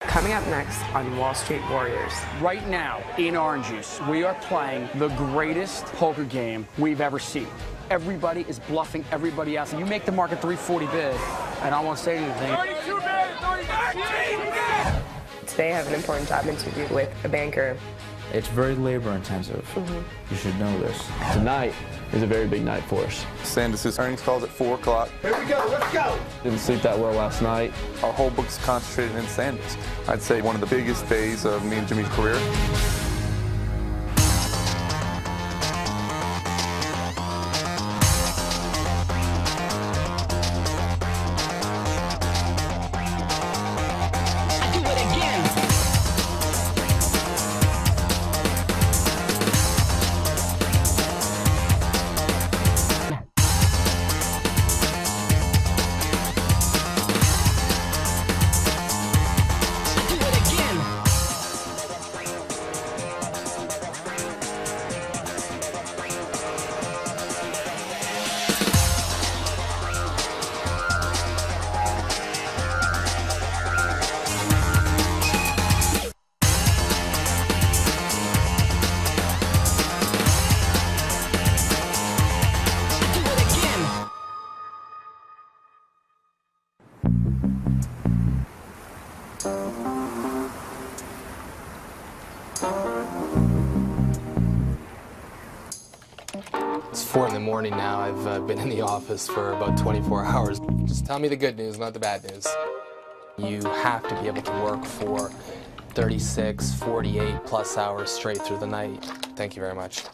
Coming up next on Wall Street Warriors. Right now, in Orange Juice, we are playing the greatest poker game we've ever seen. Everybody is bluffing everybody else. You make the market 340 bid, and I won't say anything. 32 bid, 33 bid! Today I have an important job interview with a banker. It's very labor intensive. You should know this. Tonight is a very big night for us. Sandus's earnings calls at 4 o'clock. Here we go, let's go! Didn't sleep that well last night. Our whole book's concentrated in Sandus. I'd say one of the biggest days of me and Jimmy's career. It's 4 in the morning now. I've been in the office for about 24 hours. Just tell me the good news, not the bad news. You have to be able to work for 36, 48 plus hours straight through the night. Thank you very much.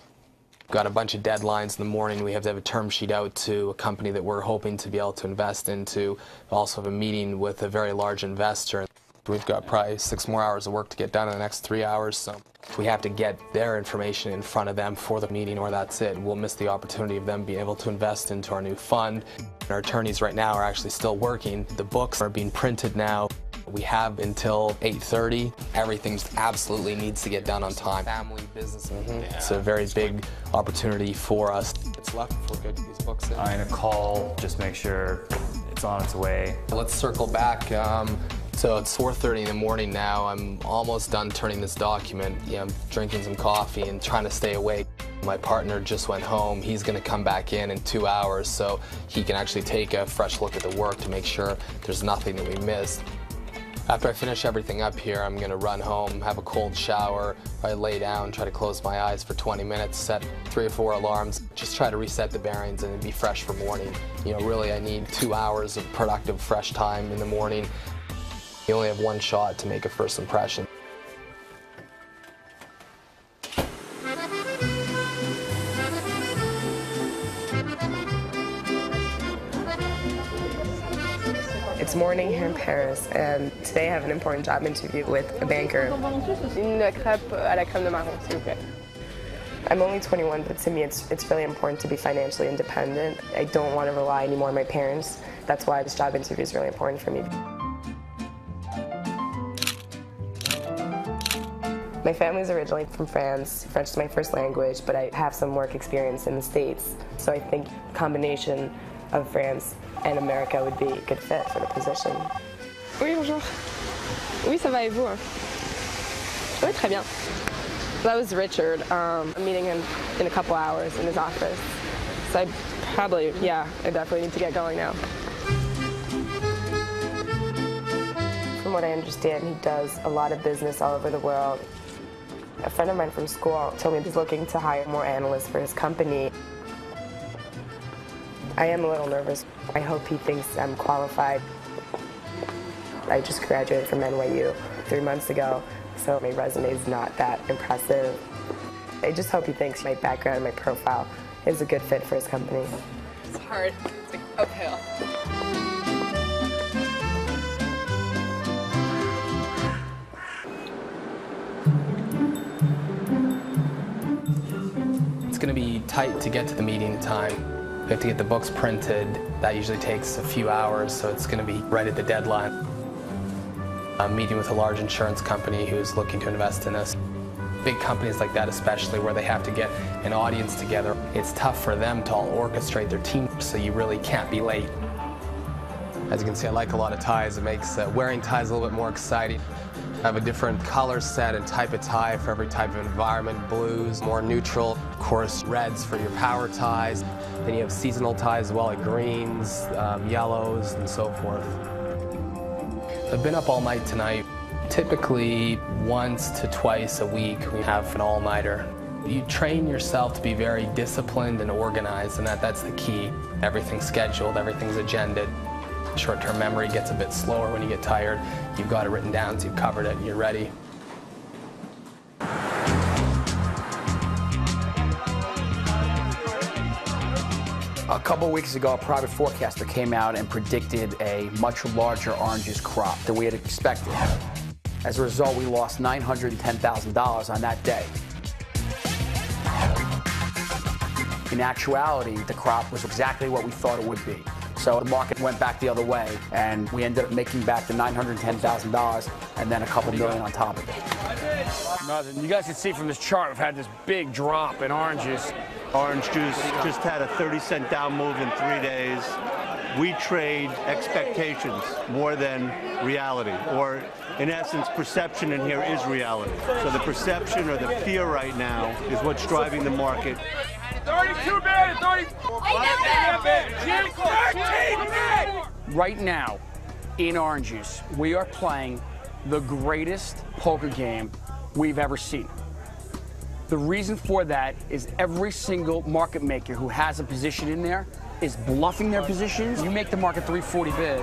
Got a bunch of deadlines in the morning. We have to have a term sheet out to a company that we're hoping to be able to invest into. We also have a meeting with a very large investor. We've got probably 6 more hours of work to get done in the next 3 hours, so we have to get their information in front of them for the meeting, or that's it. We'll miss the opportunity of them being able to invest into our new fund. Our attorneys right now are actually still working. The books are being printed now. We have until 8:30. Everything absolutely needs to get done on time. Family, business, It's a very big opportunity for us. It's left before we get these books in. I'm gonna call, just make sure it's on its way. Let's circle back. So it's 4:30 in the morning now. I'm almost done turning this document. I'm drinking some coffee and trying to stay awake. My partner just went home. He's going to come back in 2 hours so he can actually take a fresh look at the work to make sure there's nothing that we missed. After I finish everything up here, I'm going to run home, have a cold shower, I lay down, try to close my eyes for 20 minutes, set 3 or 4 alarms, just try to reset the bearings and be fresh for morning. Really I need 2 hours of productive, fresh time in the morning. You only have one shot to make a first impression. It's morning here in Paris, and today I have an important job interview with a banker. Une crêpe à la crème de marron, s'il vous plaît. I'm only 21, but to me it's really important to be financially independent. I don't want to rely anymore on my parents. That's why this job interview is really important for me. My family's originally from France. French is my first language, but I have some work experience in the States. So I think a combination of France and America would be a good fit for the position. Oui, bonjour. Oui, ça va et vous? Oui, très bien. That was Richard. I'm meeting him in a couple hours in his office. So I definitely need to get going now. From what I understand, he does a lot of business all over the world. A friend of mine from school told me he's looking to hire more analysts for his company. I am a little nervous. I hope he thinks I'm qualified. I just graduated from NYU 3 months ago, so my resume is not that impressive. I just hope he thinks my background and my profile is a good fit for his company. It's hard. It's like uphill. It's going to be tight to get to the meeting time. We have to get the books printed. That usually takes a few hours, so it's going to be right at the deadline. I'm meeting with a large insurance company who's looking to invest in us. Big companies like that, especially where they have to get an audience together, it's tough for them to all orchestrate their team, so you really can't be late. As you can see, I like a lot of ties. It makes wearing ties a little bit more exciting. I have a different color set and type of tie for every type of environment. Blues, more neutral. Of course, reds for your power ties. Then you have seasonal ties as well, like greens, yellows, and so forth. I've been up all night tonight. Typically, once to twice a week, we have an all-nighter. You train yourself to be very disciplined and organized, and that's the key. Everything's scheduled, everything's agended. Short-term memory gets a bit slower when you get tired. You've got it written down, so you've covered it, and you're ready. A couple weeks ago, a private forecaster came out and predicted a much larger orange juice crop than we had expected. As a result, we lost $910,000 on that day. In actuality, the crop was exactly what we thought it would be. So the market went back the other way, and we ended up making back the $910,000 and then a couple million on top of it. Nothing. You guys can see from this chart, we've had this big drop in oranges. Orange juice just had a 30-cent down move in 3 days. We trade expectations more than reality, or in essence, perception in here is reality. So the perception or the fear right now is what's driving the market. 32 bid, 34 bid, 13 bid. Right now, in orange juice, we are playing the greatest poker game we've ever seen. The reason for that is every single market maker who has a position in there is bluffing their positions. You make the market 340 bid,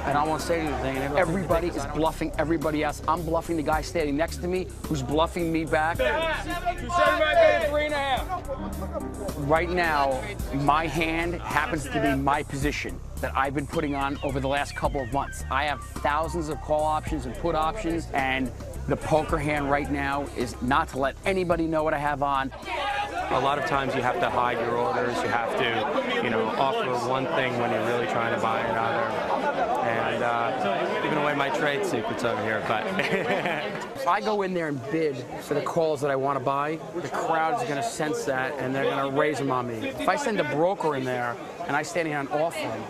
and I won't say anything, and everybody is bluffing everybody else. I'm bluffing the guy standing next to me who's bluffing me back. 275 bid, 3.5. Right now, my hand happens to be my position that I've been putting on over the last couple of months. I have thousands of call options and put options, and the poker hand right now is not to let anybody know what I have on. A lot of times you have to hide your orders. You have to, offer one thing when you're really trying to buy another. And giving away my trade secrets over here, but. If I go in there and bid for the calls that I want to buy, the crowd's going to sense that, and they're going to raise them on me. If I send a broker in there and I stand here and offer him,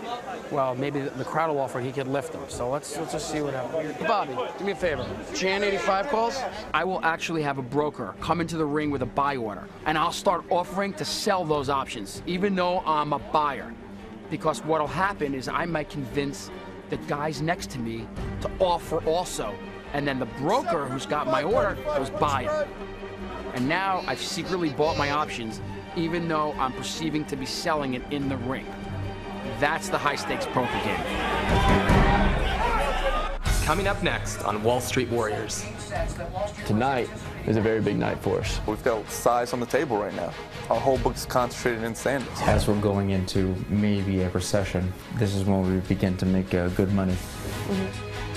well, maybe the crowd will offer and he could lift them. So let's just see what happens. Bobby, do me a favor. Jan 85 calls? I will actually have a broker come into the ring with a buy order, and I'll start offering to sell those options, even though I'm a buyer. Because what'll happen is I might convince the guys next to me to offer also. And then the broker who's got my order goes buy it. And now I've secretly bought my options, even though I'm perceiving to be selling it in the ring. That's the high-stakes poker game. Coming up next on Wall Street Warriors. Tonight is a very big night for us. We've got size on the table right now. Our whole book's concentrated in SanDisk. As we're going into maybe a recession, this is when we begin to make good money.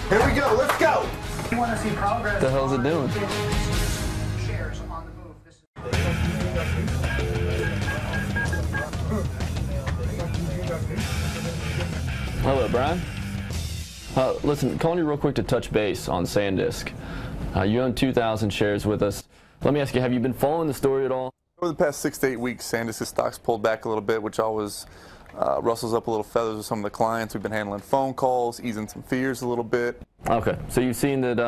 Here we go, let's go. You want to see progress? What the hell's it doing? Shares on the move. Hello, Brian. Listen, calling you real quick to touch base on SanDisk. You own 2,000 shares with us. Let me ask you, have you been following the story at all? Over the past 6 to 8 weeks, SanDisk's stocks pulled back a little bit, which always rustles up a little feathers with some of the clients. We've been handling phone calls, easing some fears a little bit. Okay, so you've seen that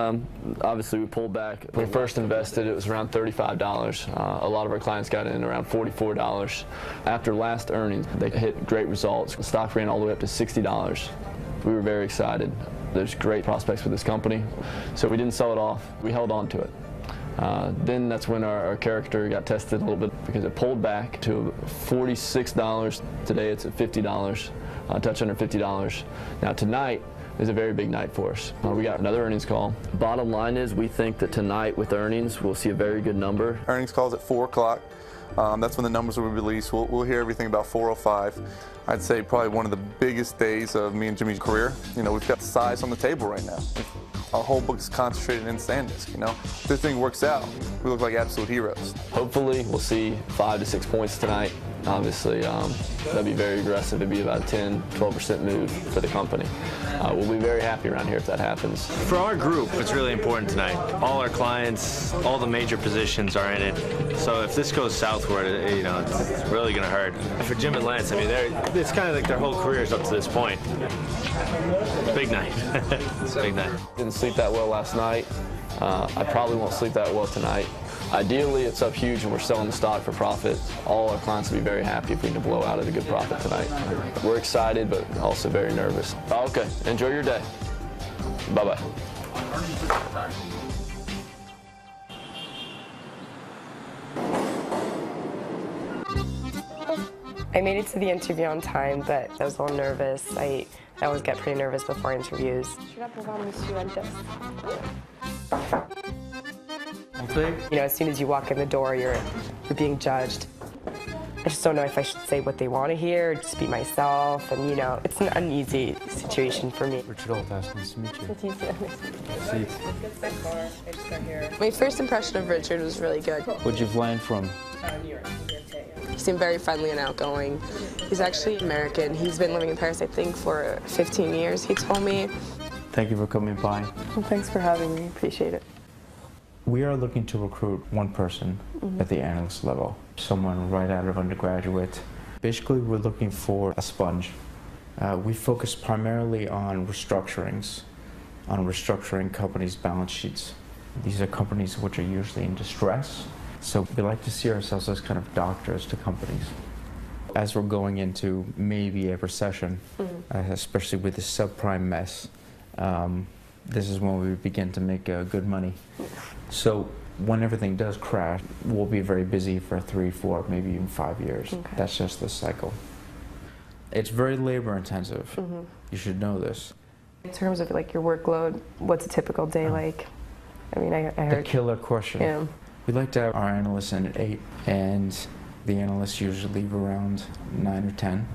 obviously we pulled back. When we first invested, it was around $35. A lot of our clients got in around $44. After last earnings, they hit great results. The stock ran all the way up to $60. We were very excited. There's great prospects for this company. So we didn't sell it off. We held on to it. Then that's when our character got tested a little bit because it pulled back to $46. Today it's at $50, a touch under $50. Now tonight is a very big night for us. We got another earnings call. Bottom line is we think that tonight with earnings we'll see a very good number. Earnings call's at 4 o'clock. That's when the numbers will be released. We'll hear everything about 4:05. I'd say probably one of the biggest days of me and Jimmy's career. We've got size on the table right now. Our whole book's concentrated in SanDisk. If this thing works out, we look like absolute heroes. Hopefully we'll see 5 to 6 points tonight. Obviously, that'd be very aggressive. It'd be about a 10-12% move for the company. We'll be very happy around here if that happens. For our group, it's really important tonight. All our clients, all the major positions are in it. So if this goes southward, it's really going to hurt. For Jim and Lance, I mean, it's kind of like their whole careers up to this point. Big night. It's a big night. Didn't sleep that well last night. I probably won't sleep that well tonight. Ideally, it's up huge and we're selling the stock for profit. All our clients will be very happy if we can blow out at a good profit tonight. We're excited, but also very nervous. Okay, enjoy your day. Bye-bye. I made it to the interview on time, but I was a little nervous. I always get pretty nervous before interviews. You know, as soon as you walk in the door, you're being judged. I just don't know if I should say what they want to hear, or just be myself, and you know, it's an uneasy situation for me. Richard Oltas, nice to meet you. My first impression of Richard was really good. Where'd you fly in from? He seemed very friendly and outgoing. He's actually American. He's been living in Paris, I think, for 15 years, he told me. Thank you for coming by. Well, thanks for having me. Appreciate it. We are looking to recruit one person at the analyst level, someone right out of undergraduate. Basically, we're looking for a sponge. We focus primarily on restructurings, on restructuring companies' balance sheets. These are companies which are usually in distress, so we like to see ourselves as kind of doctors to companies. As we're going into maybe a recession, especially with the subprime mess, this is when we begin to make good money. So when everything does crash, we'll be very busy for 3, 4, maybe even 5 years. Okay. That's just the cycle. It's very labor intensive. You should know this. In terms of like your workload, what's a typical day like? I mean, I heard. The killer question. Yeah. We like to have our analysts in at 8, and the analysts usually leave around 9 or 10.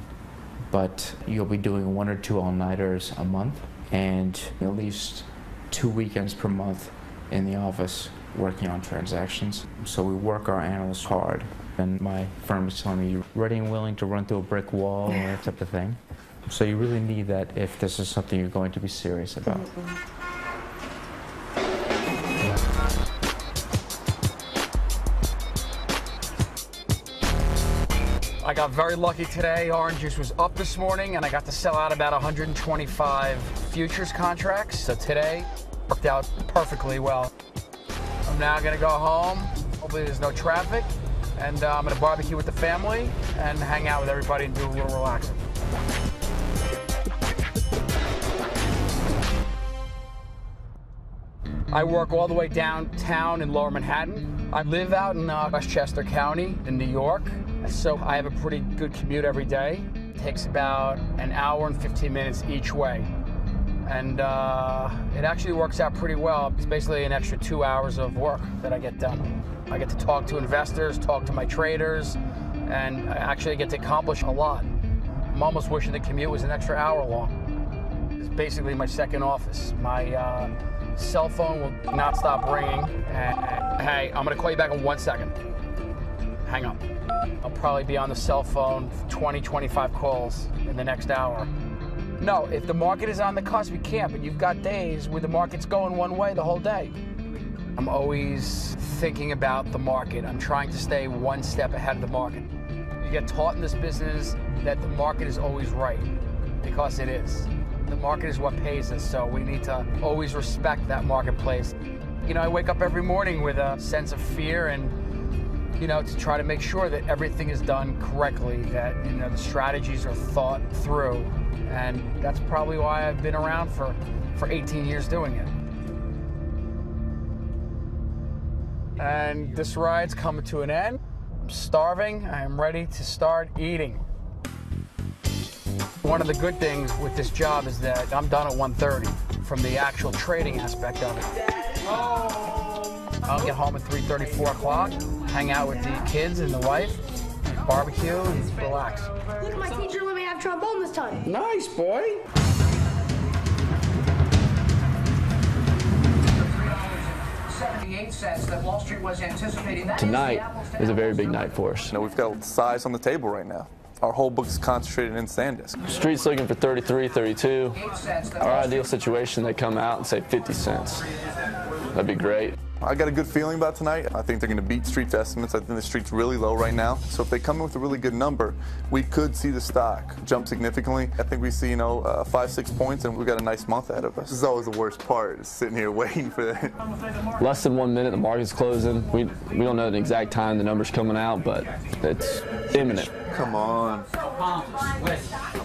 But you'll be doing 1 or 2 all-nighters a month, and at least 2 weekends per month in the office working on transactions. So we work our analysts hard. And my firm is telling me you're ready and willing to run through a brick wall or that type of thing. So you really need that if this is something you're going to be serious about. I got very lucky today. Orange juice was up this morning, and I got to sell out about 125 futures contracts. So today worked out perfectly well. I'm now going to go home. Hopefully there's no traffic. And I'm going to barbecue with the family and hang out with everybody and do a little relaxing. I work all the way downtown in Lower Manhattan. I live out in Westchester County in New York. So I have a pretty good commute every day. It takes about an hour and 15 minutes each way. And it actually works out pretty well. It's basically an extra 2 hours of work that I get done. I get to talk to investors, talk to my traders, and I actually get to accomplish a lot. I'm almost wishing the commute was an extra hour long. It's basically my second office. My cell phone will not stop ringing. And, hey, I'm gonna call you back in 1 second. Hang up. I'll probably be on the cell phone for 20, 25 calls in the next hour. No, if the market is on the cusp, you can't, but you've got days where the market's going one way the whole day. I'm always thinking about the market. I'm trying to stay one step ahead of the market. You get taught in this business that the market is always right, because it is. The market is what pays us, so we need to always respect that marketplace. You know, I wake up every morning with a sense of fear and, you know, to try to make sure that everything is done correctly, that, you know, the strategies are thought through. And that's probably why I've been around for 18 years doing it. And this ride's coming to an end. I'm starving. I am ready to start eating. One of the good things with this job is that I'm done at 1:30 from the actual trading aspect of it. I'll get home at 3:30, 4 o'clock, hang out with the kids and the wife, barbecue, and relax. Look, my teacher let me have trombone this time. Nice, boy. That Wall Street was anticipating. Tonight is a very big night for us. You know, we've got size on the table right now. our whole book is concentrated in SanDisk. Street's looking for 33, 32. Our ideal situation, they come out and say 50 cents. That'd be great. I got a good feeling about tonight. I think they're going to beat Street's estimates. I think the Street's really low right now. So if they come in with a really good number, we could see the stock jump significantly. I think we see, 5-6 points, and we've got a nice month ahead of us. This is always the worst part, is sitting here waiting for that. Less than 1 minute, the market's closing. We don't know the exact time the number's coming out, but it's imminent. Come on.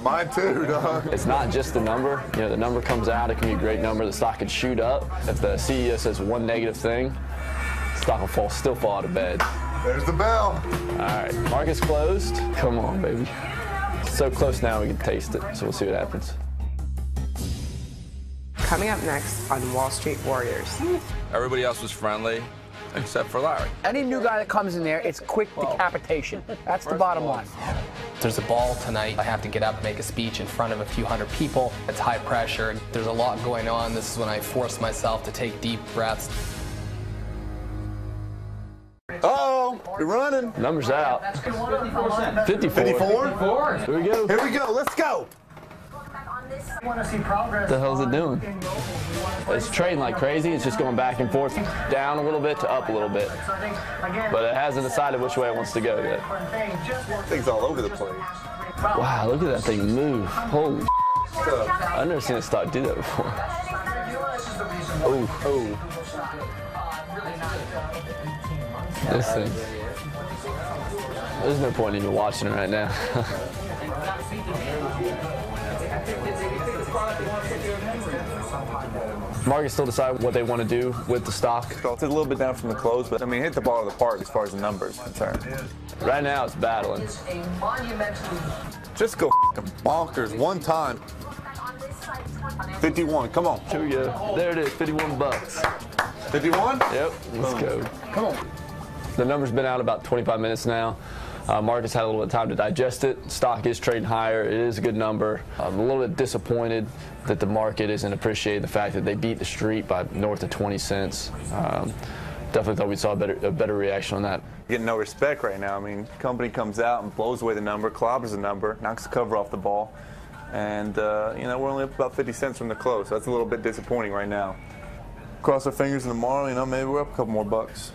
Mine too, dog. It's not just the number. The number comes out, it can be a great number. The stock could shoot up. If the CEO says one negative thing, stock will still fall out of bed. There's the bell. All right, market's closed. Come on, baby. So close now we can taste it, so we'll see what happens. Coming up next on Wall Street Warriors. Everybody else was friendly, except for Larry. Any new guy that comes in there, it's quick decapitation. That's the bottom line. There's a ball tonight. I have to get up and make a speech in front of a few hundred people. It's high pressure. There's a lot going on. This is when I force myself to take deep breaths. Uh-oh, you're running. Numbers out. 54. 54? Here we go. Here we go, let's go. Want to see progress. What the hell is it doing? It's trading like crazy. It's just going back and forth, down a little bit to up a little bit. But it hasn't decided which way it wants to go yet. Things all over the place. Wow, look at that thing move. Holy I've never seen a stock do that before. Oh. This thing. There's no point in even watching it right now. Markets still decide what they want to do with the stock. It's a little bit down from the close, but hit the ball of the park as far as the numbers are concerned. Right now it's battling. Just go bonkers one time. 51, come on. Here we go. There it is, 51 bucks. 51? Yep, let's go. Come on. The number's been out about 25 minutes now. Market's had a little bit of time to digest it. Stock is trading higher. It is a good number. I'm a little bit disappointed that the market isn't appreciating the fact that they beat the street by north of 20 cents. Definitely thought we saw a better reaction on that. Getting no respect right now. Company comes out and blows away the number, clobbers the number, knocks the cover off the ball. And, we're only up about 50 cents from the close. So that's a little bit disappointing right now. Cross our fingers, and tomorrow, maybe we're up a couple more bucks.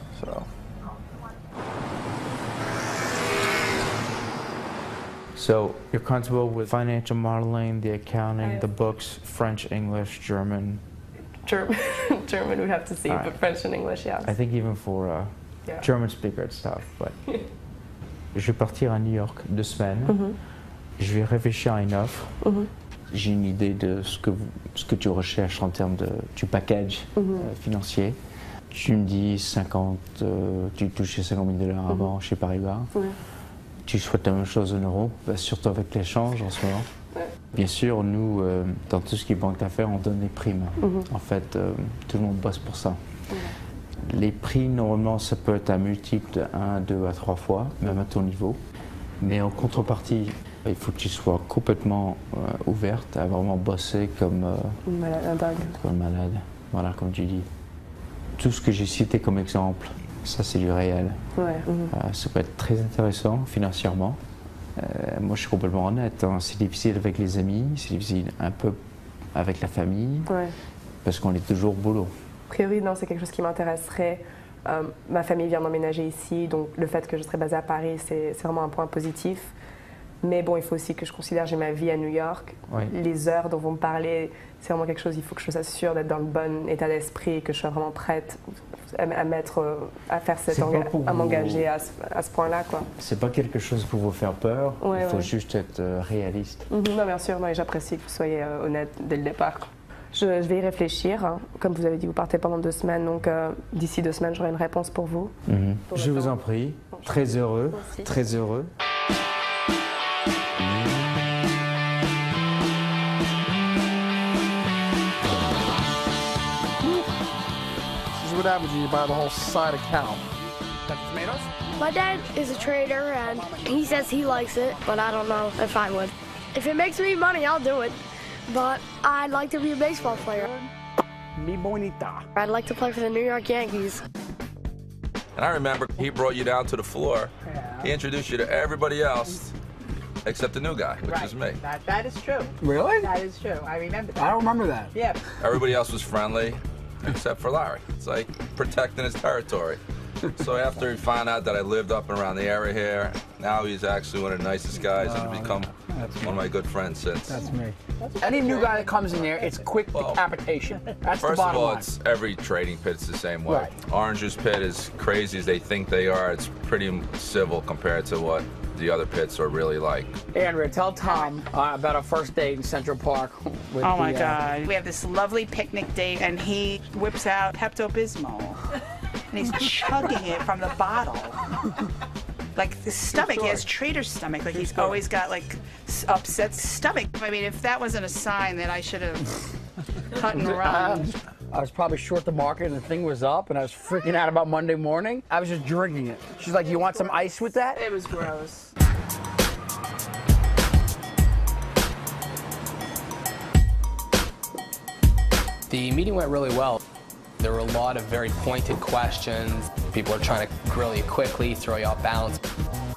So you're comfortable with financial modeling, the accounting, the books, French, English, German? German we'd have to see, but French and English, yeah. I think even for German speaker it's tough, but je vais partir à New York 2 semaines. Je vais réfléchir à une offre. J'ai une idée de ce que tu recherches en termes du package financier. Tu me dis 50, tu touchais $50 000 avant chez Paribas. Tu souhaites la même chose en euros, surtout avec l'échange en ce moment. Bien sûr, nous, dans tout ce qui est banque d'affaires, on donne des primes. En fait, tout le monde bosse pour ça. Les prix, normalement, ça peut être un multiple de 1, 2 à 3 fois, même à ton niveau. Mais en contrepartie, il faut que tu sois complètement ouverte à vraiment bosser comme malade. Voilà, comme tu dis. Tout ce que j'ai cité comme exemple, ça c'est du réel. Ça peut être très intéressant financièrement. Moi je suis complètement honnête, c'est difficile avec les amis, c'est difficile un peu avec la famille, parce qu'on est toujours au boulot. A priori, non, c'est quelque chose qui m'intéresserait. Ma famille vient d'emménager ici, donc le fait que je serai basée à Paris, c'est vraiment un point positif. Mais bon, il faut aussi que je considère j'ai ma vie à New York. Les heures dont vous me parlez, c'est vraiment quelque chose, il faut que je sois sûre d'être dans le bon état d'esprit, que je sois vraiment prête à faire à m'engager à ce point-là, quoi. C'est pas quelque chose pour vous faire peur, il faut juste être réaliste. Non, bien sûr, et j'apprécie que vous soyez honnête dès le départ. Je vais y réfléchir. Comme vous avez dit, vous partez pendant 2 semaines, donc d'ici 2 semaines, j'aurai une réponse pour vous. Je vous en prie. Très heureux, très heureux. What happens when you buy the whole side of cow? Got tomatoes? My dad is a trader and he says he likes it, but I don't know if I would. If it makes me money, I'll do it. But I'd like to be a baseball player. Mi bonita. I'd like to play for the New York Yankees. And I remember he brought you down to the floor. He introduced you to everybody else. except the new guy, which is me. That is true. Really? That is true. I remember that. I don't remember that. Yeah. Everybody else was friendly, except for Larry. It's like protecting his territory. So after he found out that I lived up and around the area here, now he's actually one of the nicest guys and has become one of my good friends since. That's me. Any new guy that comes in there, it's quick decapitation. That's the First of bottom all, line. it's every trading pit's the same way. Right. Orange Juice Pit, as crazy as they think they are, it's pretty civil compared to what the other pits are really like. Andrea, tell Tom about our first date in Central Park. With Oh my God. We have this lovely picnic date, and he whips out Pepto-Bismol, and he's chugging it from the bottle. Like his stomach, he has Trader's stomach. Like he's always got like upset stomach. I mean, if that wasn't a sign, then I should have cut and run. I was probably short the market and the thing was up and I was freaking out about Monday morning. I was just drinking it. She's like, you want some ice with that? It was gross. The meeting went really well. There were a lot of very pointed questions. People are trying to grill you quickly, throw you off balance.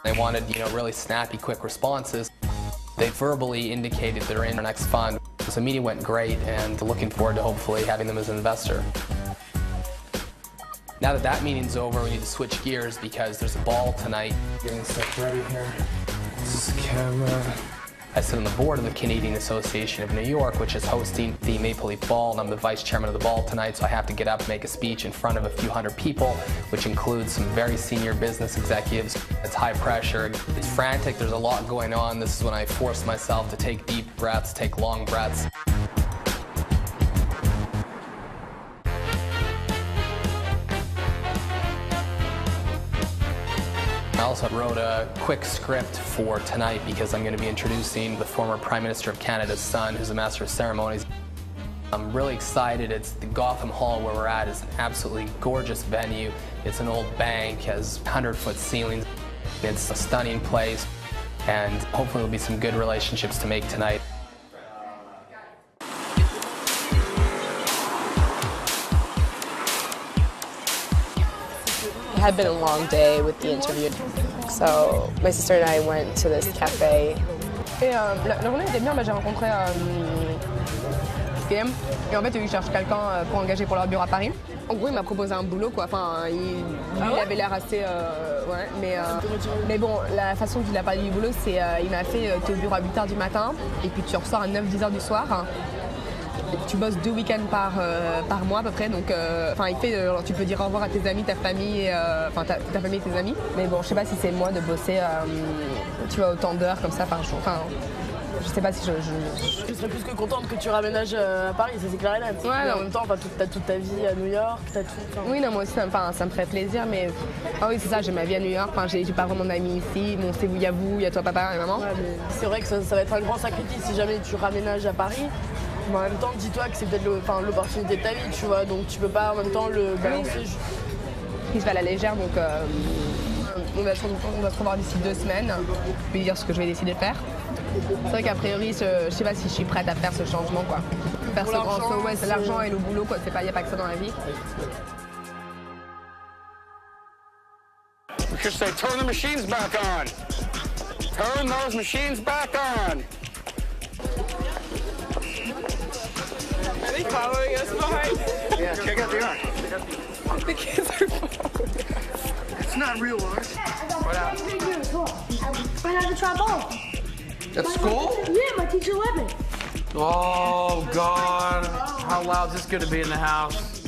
They wanted, really snappy, quick responses. They verbally indicated they're in our next fund. So the meeting went great, and looking forward to hopefully having them as an investor. Now that meeting's over, we need to switch gears because there's a ball tonight. Getting stuff ready here. This is the camera. I sit on the board of the Canadian Association of New York, which is hosting the Maple Leaf Ball, and I'm the vice chairman of the ball tonight, so I have to get up and make a speech in front of a few hundred people, which includes some very senior business executives. It's high pressure, it's frantic, there's a lot going on. This is when I force myself to take deep breaths, take long breaths. I also wrote a quick script for tonight because I'm going to be introducing the former Prime Minister of Canada's son, who's a Master of Ceremonies. I'm really excited. It's the Gotham Hall where we're at. It's an absolutely gorgeous venue. It's an old bank, has 100-foot ceilings. It's a stunning place, and hopefully there'll be some good relationships to make tonight. It had been a long day with the interview. So my sister and I went to this cafe. Et la journée était bien, j'ai rencontré PM et en fait il cherche quelqu'un pour engager pour leur bureau à Paris. En gros il m'a proposé un boulot quoi, enfin il avait l'air assez ouais, mais bon la façon qu'il a parlé du boulot c'est il m'a fait t'es au bureau à 8h du matin et puis tu ressors à 9-10h du soir. Tu bosses 2 week-ends par mois à peu près, donc il fait, tu peux dire au revoir à tes amis, ta famille, ta famille et tes amis. Mais bon, je sais pas si c'est moi de bosser, tu vois, autant d'heures comme ça par jour. Enfin, je sais pas si Je serais plus que contente que tu raménages à Paris, ça c'est clair et net. Ouais, mais en même temps, t'as toute ta vie à New York, t'as tout. Oui, non, moi aussi, ça me ferait plaisir, mais ah oui, c'est ça, j'ai ma vie à New York. Enfin, j'ai pas vraiment d'amis ici. Bon, c'est vous, il y a toi, papa et maman. Ouais, c'est vrai que ça va être un grand sacrifice si jamais tu raménages à Paris. Mais en même temps, dis-toi que c'est peut-être l'opportunité de ta vie, tu vois, donc tu peux pas en même temps le balancer. Je vais à la légère, donc on va se revoir d'ici 2 semaines, puis dire ce que je vais décider de faire. C'est vrai qu'a priori, je sais pas si je suis prête à faire ce changement, quoi. Faire ce grand saut, ouais, c'est l'argent et le boulot, quoi. Il n'y a pas que ça dans la vie. We should say, turn the machines back on. Turn those machines back on. Are they following us behind? Yeah, check out the art. The kids are following us. It's not real art. What happened? Right out of the trombone. At school? Yeah, my teacher let me. Oh, God. How loud is this going to be in the house?